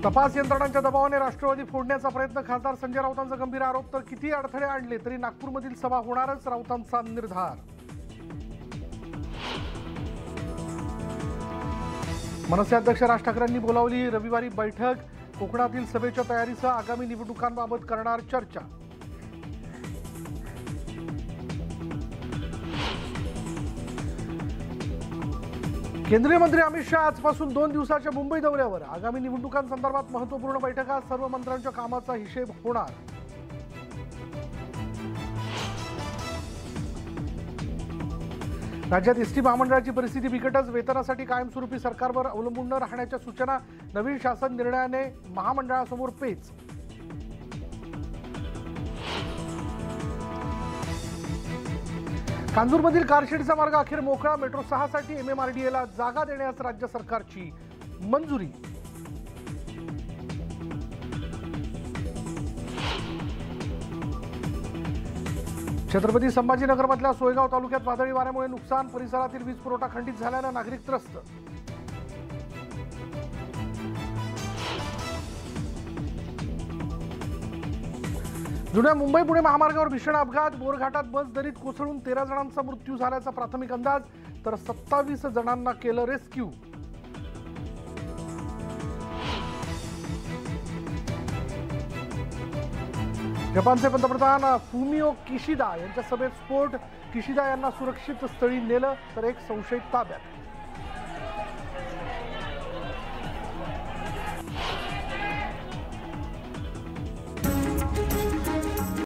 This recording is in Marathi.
तपास यंत्रणांच्या दबावाने राष्ट्रवादी फोडण्याचा प्रयत्न, खासदार संजय राऊतांचा गंभीर आरोप। तर किती अडथळे आणले तरी नागपूरमधील सभा होणारच, राऊतांचा निर्धार। मनसे अध्यक्ष राज ठाकरेंनी बोलावली रविवारी बैठक, कोकणातील सभेच्या तयारीसह आगामी निवडणुकांबाबत करणार चर्चा। केंद्रीय मंत्री अमित शाह आजपासून 2 दिवसाच्या मुंबई दौऱ्यावर, आगामी निवडणुकांसंदर्भात महत्त्वपूर्ण बैठका, सर्व मंत्र्यांच्या कामाचा हिशेब होणार। राज्यात एसटी महामंडळाची परिस्थिती बिकटच, वेतनासाठी कायमस्वरूपी सरकारवर अवलंबून न राहण्याच्या सूचना, नवीन शासन निर्णयाने महामंडळासमोर पेच। कांजूरमधील कारशेडचा मार्ग अखेर मोकळा, मेट्रो 6 साठी MMRDAला जागा देण्यास राज्य सरकारची मंजुरी। छत्रपती संभाजीनगरमधल्या सोयगाव तालुक्यात वादळी वाऱ्यामुळे नुकसान, परिसरातील वीज पुरवठा खंडित झाल्यानं नागरिक त्रस्त। जुन्या मुंबई पुणे महामार्गावर भीषण अपघात, बोरघाटात बस दरीत कोसळून 13 जणांचा मृत्यू झाल्याचा प्राथमिक अंदाज, तर 27 जणांना केलं रेस्क्यू। जपानचे पंतप्रधान फुमिओ किशिदा यांच्या सभेत स्फोट, किशिदा यांना सुरक्षित स्थळी नेलं तर एक संशयित ताब्यात।